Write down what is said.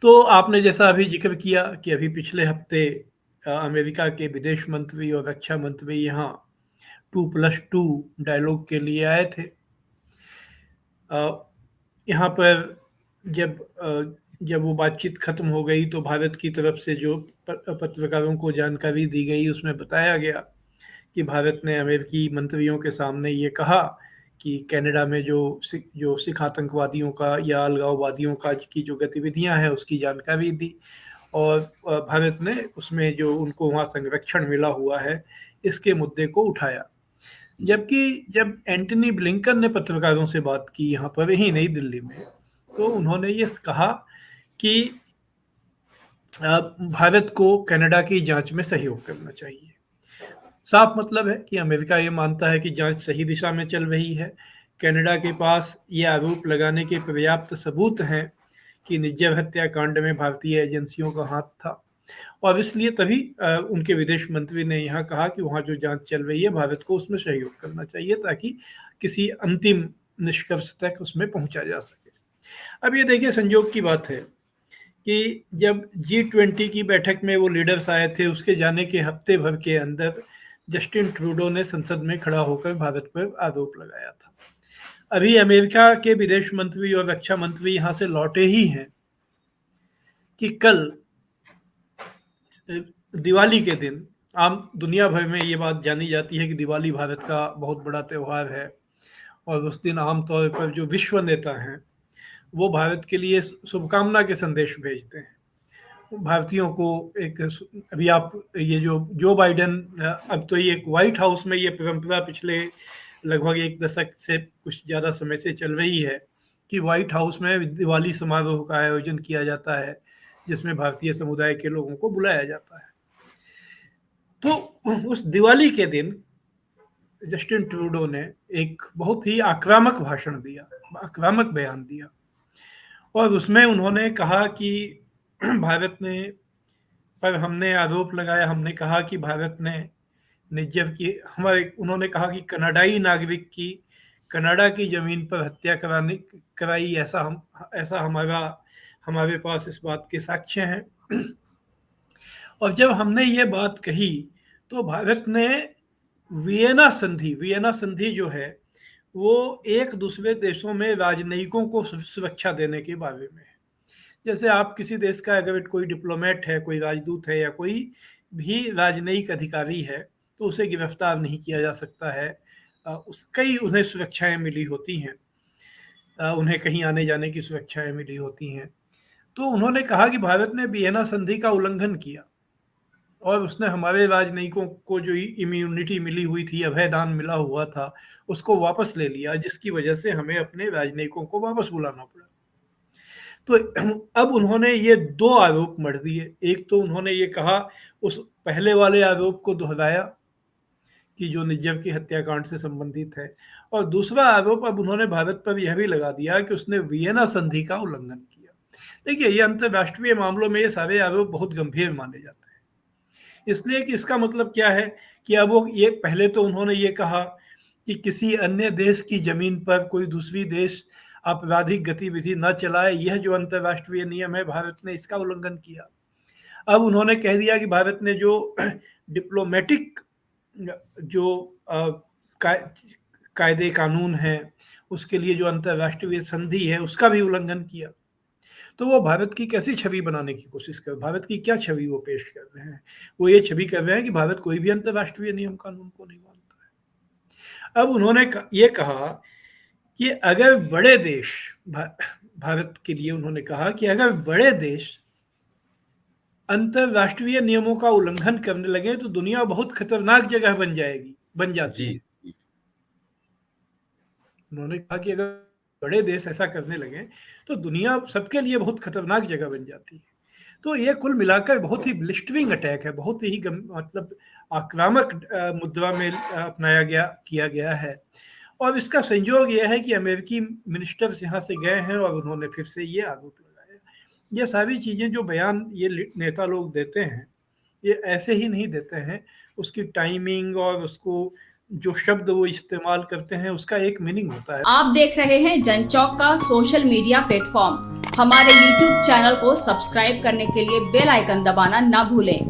तो आपने जैसा अभी ज़िक्र किया कि अभी पिछले हफ्ते अमेरिका के विदेश मंत्री और रक्षा मंत्री यहाँ 2+2 डायलॉग के लिए आए थे। यहाँ पर जब वो बातचीत खत्म हो गई तो भारत की तरफ से जो पत्रकारों को जानकारी दी गई उसमें बताया गया कि भारत ने अमेरिकी मंत्रियों के सामने ये कहा कि कनाडा में जो सिख आतंकवादियों का या अलगाववादियों का की जो गतिविधियां हैं उसकी जानकारी दी और भारत ने उसमें जो उनको वहाँ संरक्षण मिला हुआ है इसके मुद्दे को उठाया। जबकि जब एंटनी ब्लिंकन ने पत्रकारों से बात की यहाँ पर ही नई दिल्ली में, तो उन्होंने ये कहा कि भारत को कनाडा की जांच में सहयोग करना चाहिए। साफ मतलब है कि अमेरिका ये मानता है कि जांच सही दिशा में चल रही है। कनाडा के पास ये आरोप लगाने के पर्याप्त सबूत हैं कि निज्जर हत्याकांड में भारतीय एजेंसियों का हाथ था और इसलिए तभी उनके विदेश मंत्री ने यहाँ कहा कि वहाँ जो जांच चल रही है भारत को उसमें सहयोग करना चाहिए ताकि किसी अंतिम निष्कर्ष तक उसमें पहुंचा जा सके। अब ये देखिए संयोग की बात है कि जब G20 की बैठक में वो लीडर्स आए थे उसके जाने के हफ्ते भर के अंदर जस्टिन ट्रूडो ने संसद में खड़ा होकर भारत पर आरोप लगाया था। अभी अमेरिका के विदेश मंत्री और रक्षा मंत्री यहाँ से लौटे ही हैं कि कल दिवाली के दिन आम दुनिया भर में ये बात जानी जाती है कि दिवाली भारत का बहुत बड़ा त्यौहार है और उस दिन आमतौर पर जो विश्व नेता हैं वो भारत के लिए शुभकामना के संदेश भेजते हैं भारतीयों को। एक अभी आप ये जो बाइडेन, अब तो ये व्हाइट हाउस में ये परंपरा पिछले लगभग एक दशक से कुछ ज़्यादा समय से चल रही है कि व्हाइट हाउस में दिवाली समारोह का आयोजन किया जाता है जिसमें भारतीय समुदाय के लोगों को बुलाया जाता है। तो उस दिवाली के दिन जस्टिन ट्रूडो ने एक बहुत ही आक्रामक भाषण दिया, आक्रामक बयान दिया और उसमें उन्होंने कहा कि भारत ने पर हमने आरोप लगाया, हमने कहा कि भारत ने निज्जर की उन्होंने कहा कि कनाडाई नागरिक की कनाडा की जमीन पर हत्या कराई ऐसा हमारे पास इस बात के साक्ष्य हैं। और जब हमने ये बात कही तो भारत ने वियना संधि जो है वो एक दूसरे देशों में राजनयिकों को सुरक्षा देने के बारे में है। जैसे आप किसी देश का अगर कोई डिप्लोमेट है, कोई राजदूत है या कोई भी राजनयिक अधिकारी है तो उसे गिरफ्तार नहीं किया जा सकता है। कई उन्हें सुरक्षाएं मिली होती हैं, उन्हें कहीं आने जाने की सुरक्षाएं मिली होती हैं। तो उन्होंने कहा कि भारत ने वियना संधि का उल्लंघन किया और उसने हमारे राजनयिकों को जो इम्यूनिटी मिली हुई थी, अभयदान मिला हुआ था, उसको वापस ले लिया, जिसकी वजह से हमें अपने राजनयिकों को वापस बुलाना पड़ा। तो अब उन्होंने ये दो आरोप मढ़ दिए। एक तो उन्होंने ये कहा, उस पहले वाले आरोप को दोहराया कि जो निज्जर की हत्याकांड से संबंधित है, और दूसरा आरोप अब उन्होंने भारत पर यह भी लगा दिया कि उसने वियना संधि का उल्लंघन किया। देखिए, ये अंतर्राष्ट्रीय मामलों में ये सारे आरोप बहुत गंभीर माने जाते हैं, इसलिए कि इसका मतलब क्या है कि अब वो ये पहले तो उन्होंने ये कहा कि किसी अन्य देश की जमीन पर कोई दूसरी देश आपराधिक गतिविधि न चलाए, यह जो अंतर्राष्ट्रीय नियम है भारत ने इसका उल्लंघन किया। अब उन्होंने कह दिया कि भारत ने जो डिप्लोमेटिक जो कायदे कानून है उसके लिए जो अंतर्राष्ट्रीय संधि है उसका भी उल्लंघन किया। तो वो भारत की कैसी छवि बनाने की कोशिश कर, भारत की क्या छवि वो पेश कर रहे हैं? वो ये छवि कर रहे हैं कि भारत कोई भी अंतर्राष्ट्रीय नियम कानून को नहीं मानता है। अब उन्होंने ये कहा कि अगर बड़े देश, भारत के लिए उन्होंने कहा कि अगर बड़े देश अंतर्राष्ट्रीय नियमों का उल्लंघन करने लगे तो दुनिया बहुत खतरनाक जगह बन जाती है। उन्होंने कहा कि अगर बड़े देश ऐसा करने लगे तो दुनिया सबके लिए बहुत खतरनाक जगह बन जाती है। तो ये कुल मिलाकर बहुत ही ब्लिस्टरिंग अटैक है, बहुत ही मतलब आक्रामक मुद्रा में किया गया है। और इसका संयोग यह है कि अमेरिकी मिनिस्टर्स यहाँ से गए हैं और उन्होंने फिर से ये आरोप लगाया। ये सारी चीज़ें जो बयान ये नेता लोग देते हैं ये ऐसे ही नहीं देते हैं, उसकी टाइमिंग और उसको जो शब्द वो इस्तेमाल करते हैं उसका एक मीनिंग होता है। आप देख रहे हैं जनचौक का सोशल मीडिया प्लेटफॉर्म। हमारे YouTube चैनल को सब्सक्राइब करने के लिए बेल आइकन दबाना ना भूलें।